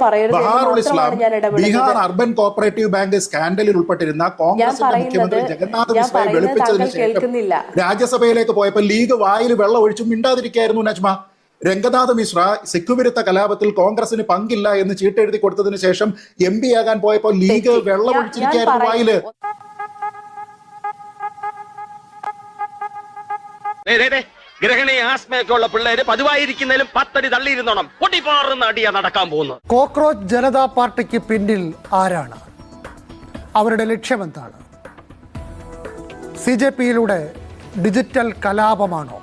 ബഹാറുൽ ഇസ്ലാം Bihar urban cooperative bank സ്കാൻഡലിൽ ഉൾപ്പെട്ടിരുന്ന കോൺഗ്രസിന്റെ മുഖ്യമന്ത്രി ജഗന്നാഥ് മിശ്രയെ വെളുപ്പിച്ചതിന് ശേഷം രാജ്യസഭയിലേക്ക് പോയപ്പോൾ ലീഗ് വായിൽ വെള്ളം ഒഴിച്ചു മിണ്ടാതിരിക്കുകയായിരുന്നു നജ്മ. രംഗനാഥ് മിശ്ര സിഖുവിരുദ്ധ കലാപത്തിൽ കോൺഗ്രസിന് പങ്കില്ല എന്ന് ചീട്ടെഴുതി കൊടുത്തതിന് ശേഷം MP ആകാൻ പോയപ്പോൾ ലീഗ് വെള്ളം ഒഴിച്ചിരിക്കുകയായിരുന്നു വായില്. ഗ്രഹണി ആസ്മയൊക്കെയുള്ള പിള്ളേര് പതിവായിരിക്കുന്നതിലും 10 അടി തള്ളിയിരുന്നോണം പൊട്ടിപ്പാറുന്ന അടിയാ നടക്കാൻ പോകുന്നത്. കോക്രോച്ച് ജനതാ പാർട്ടിക്ക് പിന്നിൽ ആരാണ്? അവരുടെ ലക്ഷ്യമെന്താണ്? CJPയിലൂടെ ഡിജിറ്റൽ കലാപമാണോ?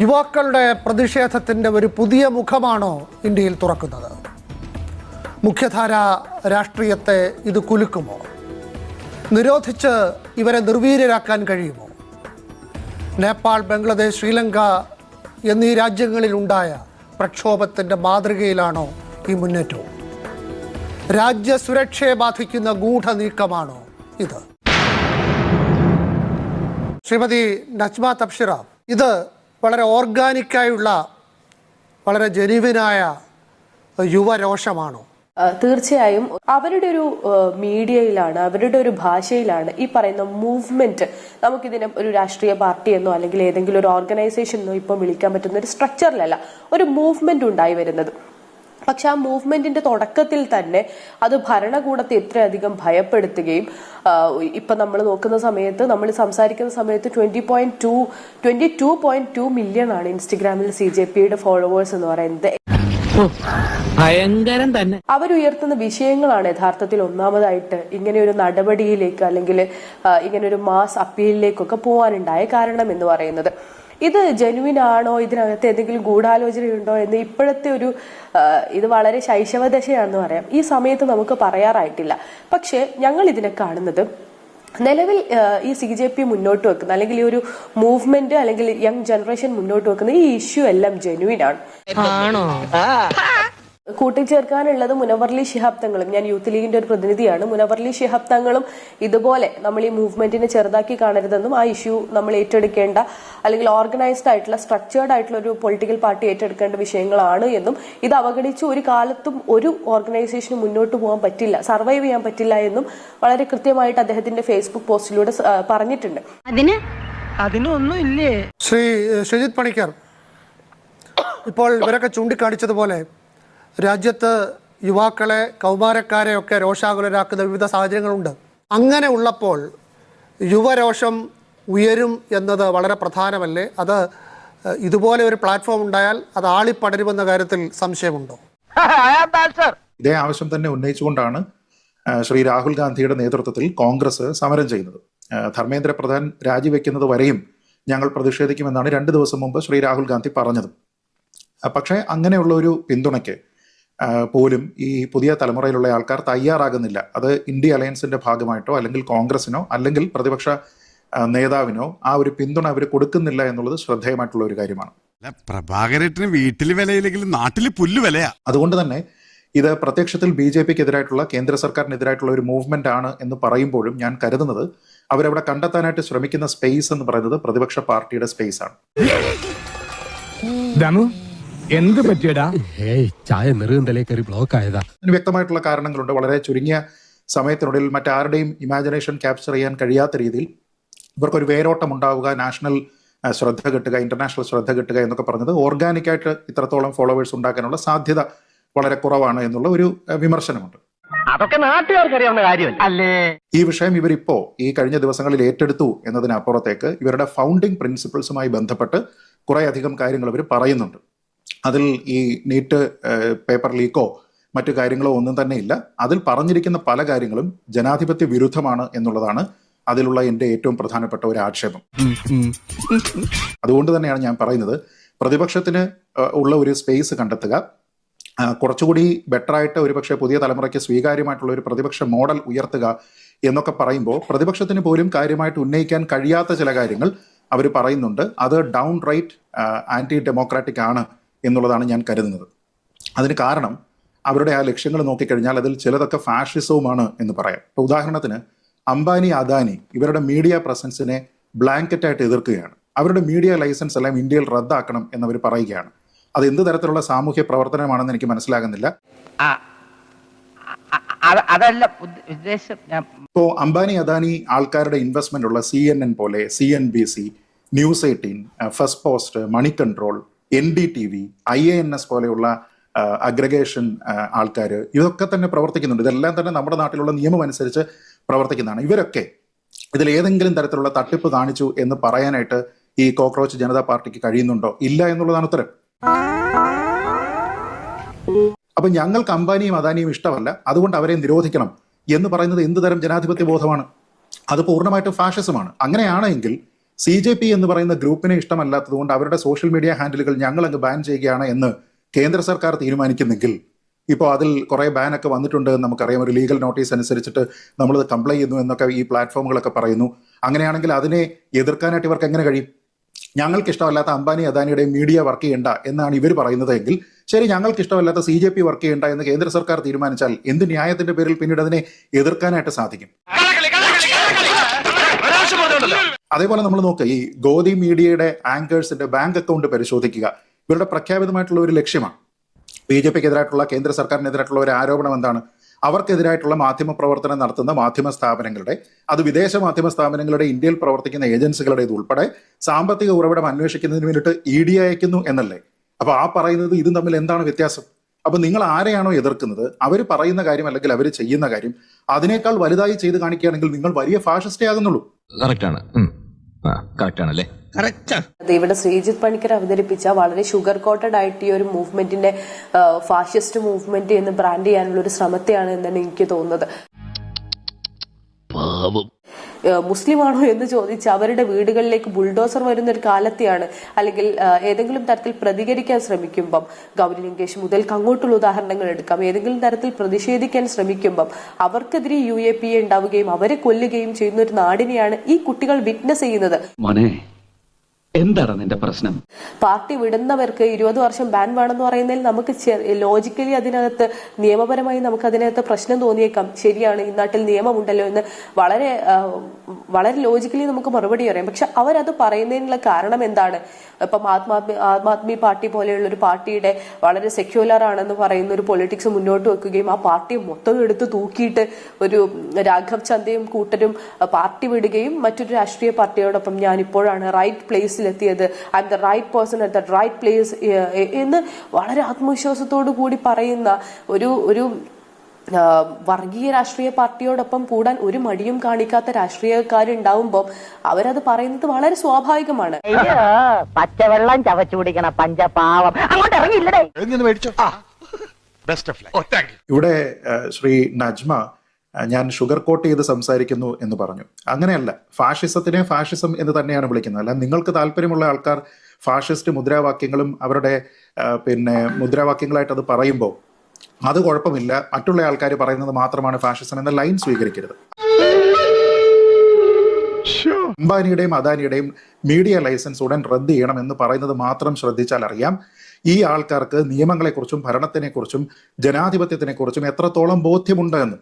യുവാക്കളുടെ പ്രതിഷേധത്തിൻ്റെ ഒരു പുതിയ മുഖമാണോ ഇന്ത്യയിൽ തുറക്കുന്നത്? മുഖ്യധാര രാഷ്ട്രീയത്തെ ഇത് കുലുക്കുമോ? നിരോധിച്ച് ഇവരെ നിർവീര്യരാക്കാൻ കഴിയുമോ? നേപ്പാൾ, ബംഗ്ലാദേശ്, ശ്രീലങ്ക എന്നീ രാജ്യങ്ങളിലുണ്ടായ പ്രക്ഷോഭത്തിൻ്റെ മാതൃകയിലാണോ ഈ മുന്നേറ്റവും? രാജ്യസുരക്ഷയെ ബാധിക്കുന്ന ഗൂഢനീക്കമാണോ ഇത്? ശ്രീമതി നജ്മ തബ്ഷിറ, ഇത് വളരെ ഓർഗാനിക്കായുള്ള വളരെ ജെനുവിനായ യുവരോഷമാണോ? തീർച്ചയായും അവരുടെ ഒരു മീഡിയയിലാണ്, അവരുടെ ഒരു ഭാഷയിലാണ് ഈ പറയുന്ന മൂവ്മെന്റ്. നമുക്കിതിനെ ഒരു രാഷ്ട്രീയ പാർട്ടി എന്നോ അല്ലെങ്കിൽ ഏതെങ്കിലും ഒരു ഓർഗനൈസേഷൻ എന്നോ ഇപ്പം വിളിക്കാൻ പറ്റുന്ന ഒരു സ്ട്രക്ചറിലല്ല ഒരു മൂവ്മെന്റ് ഉണ്ടായി വരുന്നത്. പക്ഷെ ആ മൂവ്മെന്റിന്റെ തുടക്കത്തിൽ തന്നെ അത് ഭരണകൂടത്തെ ഇത്രയധികം ഭയപ്പെടുത്തുകയും ഇപ്പൊ നമ്മൾ നോക്കുന്ന സമയത്ത്, നമ്മൾ സംസാരിക്കുന്ന സമയത്ത് 22.2 മില്യൺ ആണ് ഇൻസ്റ്റഗ്രാമിൽ CJPയുടെ ഫോളോവേഴ്സ് എന്ന് പറയുന്നത്. ഭയങ്കരം തന്നെ. അവരുയർത്തുന്ന വിഷയങ്ങളാണ് യഥാർത്ഥത്തിൽ ഒന്നാമതായിട്ട് ഇങ്ങനെ ഒരു നടപടിയിലേക്ക് അല്ലെങ്കിൽ ഇങ്ങനെ ഒരു മാസ് അപ്പീലിലേക്കൊക്കെ പോകാനുണ്ടായ കാരണം എന്ന് പറയുന്നത്. ഇത് ജെനുവിൻ ആണോ, ഇതിനകത്ത് എന്തെങ്കിലും ഗൂഢാലോചനയുണ്ടോ എന്ന് ഇപ്പോഴത്തെ ഒരു ഇത് വളരെ ശൈശവദശയാണെന്ന് പറയാം. ഈ സമയത്ത് നമുക്ക് പറയാറായിട്ടില്ല. പക്ഷെ ഞങ്ങൾ ഇതിനെ കാണുന്നത് നിലവിൽ ഈ CJP മുന്നോട്ട് വെക്കുന്ന അല്ലെങ്കിൽ ഈ ഒരു മൂവ്മെന്റ് അല്ലെങ്കിൽ യങ് ജനറേഷൻ മുന്നോട്ട് വെക്കുന്ന ഈ ഇഷ്യൂ എല്ലാം ജെനുവിൻ ആണ്. കൂട്ടിച്ചേർക്കാനുള്ളത് മുനവർലി ശിഹാബ് തങ്ങളും, ഞാൻ യൂത്ത് ലീഗിന്റെ ഒരു പ്രതിനിധിയാണ്, മുനവർലി ശിഹാബ് തങ്ങളും ഇതുപോലെ നമ്മൾ ഈ മൂവ്മെന്റിനെ ചെറുതാക്കി കാണരുതെന്നും ആ ഇഷ്യൂ നമ്മൾ ഏറ്റെടുക്കേണ്ട അല്ലെങ്കിൽ ഓർഗനൈസ്ഡ് ആയിട്ടുള്ള സ്ട്രക്ചേർഡ് ആയിട്ടുള്ള ഒരു പൊളിറ്റിക്കൽ പാർട്ടി ഏറ്റെടുക്കേണ്ട വിഷയങ്ങളാണ് എന്നും ഇത് അവഗണിച്ച് ഒരു കാലത്തും ഒരു ഓർഗനൈസേഷന് മുന്നോട്ട് പോകാൻ പറ്റില്ല, സർവൈവ് ചെയ്യാൻ പറ്റില്ല എന്നും വളരെ കൃത്യമായിട്ട് അദ്ദേഹത്തിന്റെ ഫേസ്ബുക്ക് പോസ്റ്റിലൂടെ പറഞ്ഞിട്ടുണ്ട്. അതിനൊന്നുമില്ലേ? ശ്രീ ശ്രീജിത്ത് പണിക്കർ, ഇപ്പോൾ ഇവരൊക്കെ ചൂണ്ടിക്കാണിച്ചതുപോലെ രാജ്യത്ത് യുവാക്കളെ, കൗമാരക്കാരെയൊക്കെ രോഷാകുലരാക്കുന്ന വിവിധ സാഹചര്യങ്ങളുണ്ട്. അങ്ങനെ ഉള്ളപ്പോൾ യുവരോഷം ഉയരും എന്നത് വളരെ പ്രധാനമല്ലേ? അത് ഇതുപോലെ ഒരു പ്ലാറ്റ്ഫോം ഉണ്ടായാൽ അത് ആളിപ്പടരുമെന്ന കാര്യത്തിൽ സംശയമുണ്ടോ? ഇതേ ആവശ്യം തന്നെ ഉന്നയിച്ചുകൊണ്ടാണ് ശ്രീ രാഹുൽ ഗാന്ധിയുടെ നേതൃത്വത്തിൽ കോൺഗ്രസ് സമരം ചെയ്യുന്നത്. ധർമ്മേന്ദ്ര പ്രധാൻ രാജിവെക്കുന്നത് വരെയും ഞങ്ങൾ പ്രതിഷേധിക്കുമെന്നാണ് 2 ദിവസം മുമ്പ് ശ്രീ രാഹുൽ ഗാന്ധി പറഞ്ഞത്. പക്ഷേ അങ്ങനെയുള്ള ഒരു പിന്തുണയ്ക്ക് പോലും ഈ പുതിയ തലമുറയിലുള്ള ആൾക്കാർ തയ്യാറാകുന്നില്ല. അത് ഇന്ത്യ അലയൻസിന്റെ ഭാഗമായിട്ടോ അല്ലെങ്കിൽ കോൺഗ്രസിനോ അല്ലെങ്കിൽ പ്രതിപക്ഷ നേതാവിനോ ആ ഒരു പിന്തുണ അവർ കൊടുക്കുന്നില്ല എന്നുള്ളത് ശ്രദ്ധേയമായിട്ടുള്ള ഒരു കാര്യമാണ്. പ്രഭാകരേട്ടന് വീട്ടിൽ വിലയില്ലെങ്കിലും നാട്ടിൽ പുല്ല് വിലയാ. അതുകൊണ്ട് തന്നെ ഇത് പ്രത്യക്ഷത്തിൽ BJPക്കെതിരായിട്ടുള്ള, കേന്ദ്ര സർക്കാരിനെതിരായിട്ടുള്ള ഒരു മൂവ്മെന്റ് ആണ് എന്ന് പറയുമ്പോഴും ഞാൻ കരുതുന്നത് അവരവിടെ കണ്ടെത്താനായിട്ട് ശ്രമിക്കുന്ന സ്പേസ് എന്ന് പറയുന്നത് പ്രതിപക്ഷ പാർട്ടിയുടെ സ്പേസ് ആണ്. എന്ത് പറ്റിയടാ? ചായ നെറുകന്തലേ കയറി ബ്ലോക്ക് ആയതാ. അതിന് വ്യക്തമായിട്ടുള്ള കാരണങ്ങളുണ്ട്. വളരെ ചുരുങ്ങിയ സമയത്തിനുള്ളിൽ മറ്റാരുടെയും ഇമാജിനേഷൻ ക്യാപ്ചർ ചെയ്യാൻ കഴിയാത്ത രീതിയിൽ ഇവർക്കൊരു വേരോട്ടം ഉണ്ടാവുക, നാഷണൽ ശ്രദ്ധ കിട്ടുക, ഇന്റർനാഷണൽ ശ്രദ്ധ കിട്ടുക എന്നൊക്കെ പറഞ്ഞത് ഓർഗാനിക്കായിട്ട് ഇത്രത്തോളം ഫോളോവേഴ്സ് ഉണ്ടാക്കാനുള്ള സാധ്യത വളരെ കുറവാണ് എന്നുള്ള ഒരു വിമർശനമുണ്ട്. അതൊക്കെ നാട്ടുകാർക്ക് അറിയാവുന്ന കാര്യമല്ല അല്ലേ? ഈ വിഷയം ഇവരിപ്പോ ഈ കഴിഞ്ഞ ദിവസങ്ങളിൽ ഏറ്റെടുത്തു എന്നതിനപ്പുറത്തേക്ക് ഇവരുടെ ഫൗണ്ടിങ് പ്രിൻസിപ്പിൾസുമായി ബന്ധപ്പെട്ട് കുറെ അധികം കാര്യങ്ങൾ അവർ പറയുന്നുണ്ട്. അതിൽ ഈ നീറ്റ് പേപ്പർ ലീക്കോ മറ്റു കാര്യങ്ങളോ ഒന്നും തന്നെ ഇല്ല. അതിൽ പറഞ്ഞിരിക്കുന്ന പല കാര്യങ്ങളും ജനാധിപത്യ വിരുദ്ധമാണ് എന്നുള്ളതാണ് അതിലുള്ള എൻ്റെ ഏറ്റവും പ്രധാനപ്പെട്ട ഒരു ആക്ഷേപം. അതുകൊണ്ട് തന്നെയാണ് ഞാൻ പറയുന്നത്, പ്രതിപക്ഷത്തിന് ഉള്ള ഒരു സ്പേസ് കണ്ടെത്തുക, കുറച്ചുകൂടി ബെറ്ററായിട്ട് ഒരുപക്ഷെ പുതിയ തലമുറയ്ക്ക് സ്വീകാര്യമായിട്ടുള്ള ഒരു പ്രതിപക്ഷ മോഡൽ ഉയർത്തുക എന്നൊക്കെ പറയുമ്പോൾ പ്രതിപക്ഷത്തിന് പോലും കാര്യമായിട്ട് ഉന്നയിക്കാൻ കഴിയാത്ത ചില കാര്യങ്ങൾ അവർ പറയുന്നുണ്ട്. അത് ഡൗൺ റൈറ്റ് ആന്റി ഡെമോക്രാറ്റിക് ആണ് എന്നുള്ളതാണ് ഞാൻ കരുതുന്നത്. അതിന് കാരണം അവരുടെ ആ ലക്ഷ്യങ്ങൾ നോക്കിക്കഴിഞ്ഞാൽ അതിൽ ചിലതൊക്കെ ഫാഷിസവുമാണ് എന്ന് പറയാം. ഇപ്പോൾ ഉദാഹരണത്തിന് അംബാനി, അദാനി ഇവരുടെ മീഡിയ പ്രസൻസിനെ ബ്ലാങ്കറ്റായിട്ട് എതിർക്കുകയാണ്. അവരുടെ മീഡിയ ലൈസൻസ് എല്ലാം ഇന്ത്യയിൽ റദ്ദാക്കണം എന്നവർ പറയുകയാണ്. അത് എന്ത് തരത്തിലുള്ള സാമൂഹ്യ പ്രവർത്തനമാണെന്ന് എനിക്ക് മനസ്സിലാകുന്നില്ല. അതല്ല ഉദ്ദേശം. ഇപ്പോ അംബാനി അദാനി ആൾക്കാരുടെ ഇൻവെസ്റ്റ്മെന്റ് ഉള്ള CNN പോലെ, CNBC, News 18, Firstpost, Moneycontrol, NDTV, IANS പോലെയുള്ള അഗ്രഗേഷൻ ആൾക്കാർ ഇതൊക്കെ തന്നെ പ്രവർത്തിക്കുന്നുണ്ട്. ഇതെല്ലാം തന്നെ നമ്മുടെ നാട്ടിലുള്ള നിയമം അനുസരിച്ച് പ്രവർത്തിക്കുന്നതാണ്. ഇവരൊക്കെ ഇതിൽ ഏതെങ്കിലും തരത്തിലുള്ള തട്ടിപ്പ് കാണിച്ചു എന്ന് പറയാനായിട്ട് ഈ കോക്രോച്ച് ജനതാ പാർട്ടിക്ക് കഴിയുന്നുണ്ടോ? ഇല്ല എന്നുള്ളതാണ് ഉത്തരം. അപ്പൊ ഞങ്ങൾക്ക് അംബാനിയും അദാനിയും ഇഷ്ടമല്ല, അതുകൊണ്ട് അവരെ നിരോധിക്കണം എന്ന് പറയുന്നത് എന്ത് തരം ജനാധിപത്യ ബോധമാണ്? അത് പൂർണ്ണമായിട്ടും ഫാഷിസമാണ്. അങ്ങനെയാണെങ്കിൽ CJP എന്ന് പറയുന്ന ഗ്രൂപ്പിനെ ഇഷ്ടമല്ലാത്തത് കൊണ്ട് അവരുടെ സോഷ്യൽ മീഡിയ ഹാൻഡിലുകൾ ഞങ്ങൾ അങ്ങ് ബാൻ ചെയ്യുകയാണ് എന്ന് കേന്ദ്ര സർക്കാർ തീരുമാനിക്കുന്നെങ്കിൽ, ഇപ്പോൾ അതിൽ കുറെ ബാനൊക്കെ വന്നിട്ടുണ്ട് എന്ന് നമുക്കറിയാം. ഒരു ലീഗൽ നോട്ടീസ് അനുസരിച്ചിട്ട് നമ്മളത് കംപ്ലൈ ചെയ്യുന്നു എന്നൊക്കെ ഈ പ്ലാറ്റ്ഫോമുകളൊക്കെ പറയുന്നു. അങ്ങനെയാണെങ്കിൽ അതിനെ എതിർക്കാനായിട്ട് ഇവർക്ക് എങ്ങനെ കഴിയും? ഞങ്ങൾക്ക് ഇഷ്ടമല്ലാത്ത അംബാനി അദാനിയുടെ മീഡിയ വർക്ക് ചെയ്യണ്ട എന്നാണ് ഇവർ പറയുന്നത് എങ്കിൽ ശരി, ഞങ്ങൾക്ക് ഇഷ്ടമല്ലാത്ത CJP വർക്ക് ചെയ്യണ്ട എന്ന് കേന്ദ്ര സർക്കാർ തീരുമാനിച്ചാൽ എന്ത് ന്യായത്തിന്റെ പേരിൽ പിന്നീട് അതിനെ എതിർക്കാനായിട്ട് സാധിക്കും? അതേപോലെ നമ്മൾ നോക്കുക, ഈ ഗോദി മീഡിയയുടെ ആങ്കേഴ്സിന്റെ ബാങ്ക് അക്കൗണ്ട് പരിശോധിക്കുക. ഇവരുടെ പ്രഖ്യാപിതമായിട്ടുള്ള ഒരു ലക്ഷ്യമാണ്. BJPക്കെതിരായിട്ടുള്ള കേന്ദ്ര സർക്കാരിനെതിരായിട്ടുള്ള ഒരു ആരോപണം എന്താണ്? അവർക്കെതിരായിട്ടുള്ള മാധ്യമ പ്രവർത്തനം നടത്തുന്ന മാധ്യമ സ്ഥാപനങ്ങളുടെ, അത് വിദേശ മാധ്യമ സ്ഥാപനങ്ങളുടെ, ഇന്ത്യയിൽ പ്രവർത്തിക്കുന്ന ഏജൻസികളുടെ ഇതുൾപ്പെടെ സാമ്പത്തിക ഉറവിടം അന്വേഷിക്കുന്നതിന് വേണ്ടിയിട്ട് ED അയക്കുന്നു എന്നല്ലേ? അപ്പൊ ആ പറയുന്നത് ഇതും തമ്മിൽ എന്താണ് വ്യത്യാസം? അപ്പൊ നിങ്ങൾ ആരെയാണോ എതിർക്കുന്നത്, അവർ പറയുന്ന കാര്യം അല്ലെങ്കിൽ അവർ ചെയ്യുന്ന കാര്യം അതിനേക്കാൾ വലുതായി ചെയ്ത് കാണിക്കുകയാണെങ്കിൽ നിങ്ങൾ വലിയ ഫാഷിസ്റ്റേ ആകുന്നുള്ളൂ. ഇവിടെ ശ്രീജിത്ത് പണിക്കർ അവതരിപ്പിച്ച വളരെ ഷുഗർ കോട്ടഡ് ആയിട്ട് ഈ ഒരു മൂവ്മെന്റിന്റെ ഫാഷിസ്റ്റ് മൂവ്മെന്റ് എന്ന് ബ്രാൻഡ് ചെയ്യാനുള്ള ഒരു ശ്രമത്തെയാണ് എന്നാണ് എനിക്ക് തോന്നുന്നത്. മുസ്ലിമാണോ എന്ന് ചോദിച്ച് അവരുടെ വീടുകളിലേക്ക് ബുൾഡോസർ വരുന്ന ഒരു കാലത്തെയാണ്, അല്ലെങ്കിൽ ഏതെങ്കിലും തരത്തിൽ പ്രതികരിക്കാൻ ശ്രമിക്കുമ്പം, ഗൗരി ലങ്കേഷ് മുതൽ അങ്ങോട്ടുള്ള ഉദാഹരണങ്ങൾ എടുക്കാം, ഏതെങ്കിലും തരത്തിൽ പ്രതിഷേധിക്കാൻ ശ്രമിക്കുമ്പം അവർക്കെതിരെ UAPA ഉണ്ടാവുകയും അവരെ കൊല്ലുകയും ചെയ്യുന്ന ഒരു നാടിനെയാണ് ഈ കുട്ടികൾ വിറ്റ്നസ് ചെയ്യുന്നത്. എന്താണ് നിന്റെ പ്രശ്നം? പാർട്ടി വിടുന്നവർക്ക് 20 വർഷം ബാൻ വേണമെന്ന് പറയുന്നതിൽ നമുക്ക് ലോജിക്കലി അതിനകത്ത് നിയമപരമായി നമുക്ക് അതിനകത്ത് പ്രശ്നം തോന്നിയേക്കാം. ശരിയാണ്, ഈ നാട്ടിൽ നിയമമുണ്ടല്ലോ എന്ന് വളരെ വളരെ ലോജിക്കലി നമുക്ക് മറുപടി പറയാം. പക്ഷെ അവരത് പറയുന്നതിനുള്ള കാരണം എന്താണ്? ഇപ്പം ആദ്മി പാർട്ടി പോലെയുള്ള ഒരു പാർട്ടിയുടെ വളരെ സെക്യുലർ ആണെന്ന് പറയുന്ന ഒരു പൊളിറ്റിക്സ് മുന്നോട്ട് വെക്കുകയും ആ പാർട്ടിയെ മൊത്തം എടുത്ത് തൂക്കിയിട്ട് ഒരു രാഘവ് ചന്ദയും കൂട്ടരും പാർട്ടി വിടുകയും മറ്റൊരു രാഷ്ട്രീയ പാർട്ടിയോടൊപ്പം ഞാൻ ഇപ്പോഴാണ് റൈറ്റ് പ്ലേസിലെത്തിയത്, I'm the right person at the right place എന്ന് വളരെ ആത്മവിശ്വാസത്തോടു കൂടി പറയുന്ന ഒരു വർഗീയ രാഷ്ട്രീയ പാർട്ടിയോടൊപ്പം കൂടാൻ ഒരു മടിയും കാണിക്കാത്ത രാഷ്ട്രീയക്കാരുണ്ടാവുമ്പോൾ അവരത് പറയുന്നത് വളരെ സ്വാഭാവികമാണ്. പച്ചവെള്ളം ചവച്ചു കുടിക്കണ പഞ്ചപാവം അങ്ങോട്ട് ഇറങ്ങിയില്ലടേ. ഇവിടെ ശ്രീ നജ്മ ഞാൻ ഷുഗർ കോട്ട് ചെയ്ത് സംസാരിക്കുന്നു എന്ന് പറഞ്ഞു. അങ്ങനെയല്ല, ഫാഷിസത്തിനെ ഫാഷിസം എന്ന് തന്നെയാണ് വിളിക്കുന്നത്. അല്ല, നിങ്ങൾക്ക് താല്പര്യമുള്ള ആൾക്കാർ ഫാഷിസ്റ്റ് മുദ്രാവാക്യങ്ങളും അവരുടെ മുദ്രാവാക്യങ്ങളായിട്ട് അത് പറയുമ്പോൾ അത് കുഴപ്പമില്ല. മറ്റുള്ള ആൾക്കാർ പറയുന്നത് മാത്രമാണ് ഫാഷിസം എന്ന ലൈൻ സ്വീകരിക്കരുത്. അംബാനിയുടെയും അദാനിയുടെയും മീഡിയ ലൈസൻസ് ഉടൻ റദ്ദ് ചെയ്യണം എന്ന് പറയുന്നത് മാത്രം ശ്രദ്ധിച്ചാൽ അറിയാം ഈ ആൾക്കാർക്ക് നിയമങ്ങളെക്കുറിച്ചും ഭരണത്തിനെക്കുറിച്ചും ജനാധിപത്യത്തിനെക്കുറിച്ചും എത്രത്തോളം ബോധ്യമുണ്ട് എന്ന്.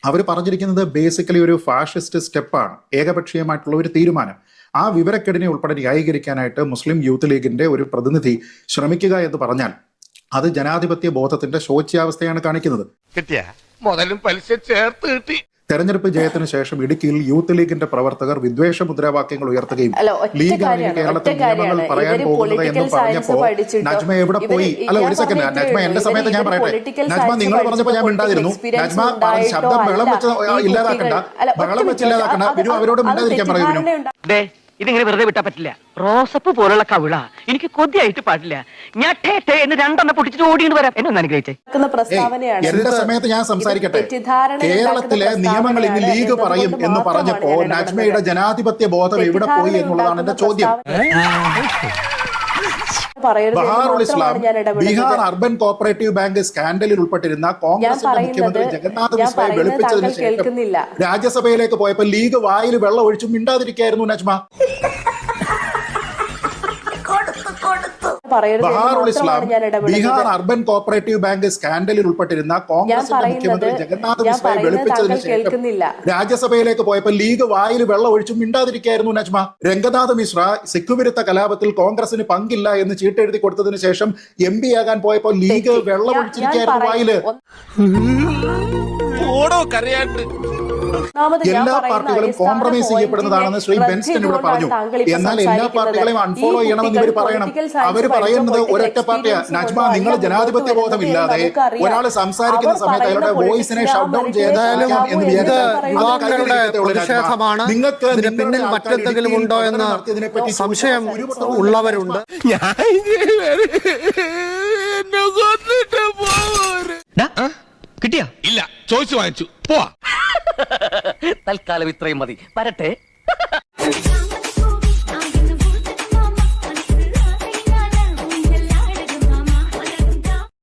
അവർ പറഞ്ഞിരിക്കുന്നത് ബേസിക്കലി ഒരു ഫാഷിസ്റ്റ് സ്റ്റെപ്പാണ്, ഏകപക്ഷീയമായിട്ടുള്ള ഒരു തീരുമാനം. ആ വിവരക്കേടിനെ ഉൾപ്പെടെ ന്യായീകരിക്കാനായിട്ട് മുസ്ലിം യൂത്ത് ലീഗിന്റെ ഒരു പ്രതിനിധി ശ്രമിക്കുക എന്ന് പറഞ്ഞാൽ അത് ജനാധിപത്യ ബോധത്തിന്റെ ശോച്യാവസ്ഥയാണ് കാണിക്കുന്നത്. തെരഞ്ഞെടുപ്പ് ജയത്തിന് ശേഷം ഇടുക്കിയിൽ യൂത്ത് ലീഗിന്റെ പ്രവർത്തകർ വിദ്വേഷ മുദ്രാവാക്യങ്ങൾ ഉയർത്തുകയും ലീഗാണ് കേരളത്തിൽ നിയമങ്ങൾ പറയാൻ പോകുന്നത് എന്ന് പറഞ്ഞപ്പോ നജ്മ എവിടെ പോയി? അല്ല, ഒരു സെക്കൻഡ് നജ്മ, എന്റെ സമയത്ത് ഞാൻ പറയട്ടെ. നജ്മ, നിങ്ങൾ പറഞ്ഞപ്പോ ഞാൻ മിണ്ടാതിരുന്നു. നജ്മ ശബ്ദം ബഹളം വെച്ച് ഇല്ലാതാക്കണ്ട, ബിനു അവരോട് മിണ്ടാതിരിക്കാൻ പറയുന്നു. ഇതിങ്ങനെ വെറുതെ വിട്ടാ പറ്റില്ല. റോസപ്പ് പോലുള്ള കവിള എനിക്ക് കൊതിയായിട്ട് പാടില്ല. ഞാൻ എന്ന് രണ്ടെണ്ണം പൊട്ടിച്ചിട്ട് ഓടിയിട്ട് വരാം. എന്നെ ഒന്ന് അനുഗ്രഹിച്ചേ. എന്റെ സമയത്ത് ഞാൻ സംസാരിക്കട്ടെ. കേരളത്തിലെ നിയമങ്ങൾ ഇനി ലീഗ് പറയും എന്ന് പറഞ്ഞപ്പോ നജ്മയുടെ ജനാധിപത്യ ബോധം എവിടെ പോയി എന്നുള്ളതാണ് എന്റെ ചോദ്യം. ബഹാറുൽ ഇസ്ലാം ബീഹാർ അർബൻ കോപ്പറേറ്റീവ് ബാങ്ക് സ്കാൻഡലിൽ ഉൾപ്പെട്ടിരുന്ന കോൺഗ്രസിന്റെ മുഖ്യമന്ത്രി ജഗന്നാഥ് മിശ്രയെ വെളുപ്പിച്ചതിന് ശേഷം രാജ്യസഭയിലേക്ക് പോയപ്പോ ലീഗ് വായിൽ വെള്ളം ഒഴിച്ചു മിണ്ടാതിരിക്കായിരുന്നു നജ്മ. പറയരുത് എന്ന് ബഹാറുൽ ഇസ്ലാം മാത്രമാണ് ഞാൻ ഇടപെടുന്നത്. ബീഹാർ അർബൻ കോപ്പറേറ്റീവ് ബാങ്ക് സ്കാൻഡലിൽ ഉൾപ്പെട്ടിരുന്ന കോൺഗ്രസിന്റെ മുഖ്യമന്ത്രി ജഗന്നാഥ് മിശ്രയെ വെളുപ്പിച്ചതിന് ശേഷം രാജ്യസഭയിലേക്ക് പോയപ്പോൾ ലീഗ് വായിൽ വെള്ളം ഒഴിച്ചു മിണ്ടാതിരിക്കുകയായിരുന്നു നജ്മ. രംഗനാഥ് മിശ്ര സിഖ് വിരുദ്ധ കലാപത്തിൽ കോൺഗ്രസിന് പങ്കില്ല എന്ന് ചീട്ടെഴുതി കൊടുത്തതിന് ശേഷം MP ആകാൻ പോയപ്പോൾ ലീഗ് വെള്ളം ഒഴിച്ചിരിക്കുകയായിരുന്നു വായില്. എല്ലാ പാർട്ടികളും കോംപ്രമൈസ് ചെയ്യപ്പെടുന്നതാണെന്ന് ശ്രീ ബെൻസ്റ്റൺ ഇവിടെ പറഞ്ഞു. എന്നാൽ എല്ലാ പാർട്ടികളെയും അൺഫോളോ ചെയ്യണമെന്ന് ഇവർ പറയണം. അവർ പറയുന്നത് ഒരൊറ്റ പാർട്ടിയാ. നജ്മ, നിങ്ങൾ ജനാധിപത്യ ബോധമില്ലാതെ ഒരാൾ സംസാരിക്കുന്ന സമയത്ത് അയാളുടെ വോയിസിനെ ഷട്ട് ഡൗൺ പ്രതിഷേധമാണ്. ഇതിന് പിന്നിൽ മറ്റെന്തെങ്കിലും ഉണ്ടോ എന്ന് സംശയം ഉള്ളവരുണ്ട്. കിട്ടിയാ? ഇല്ല, ചോദിച്ചു വാങ്ങിച്ചു. പോവാ. തൽക്കാലം ഇത്രയും മതി. വരട്ടെ.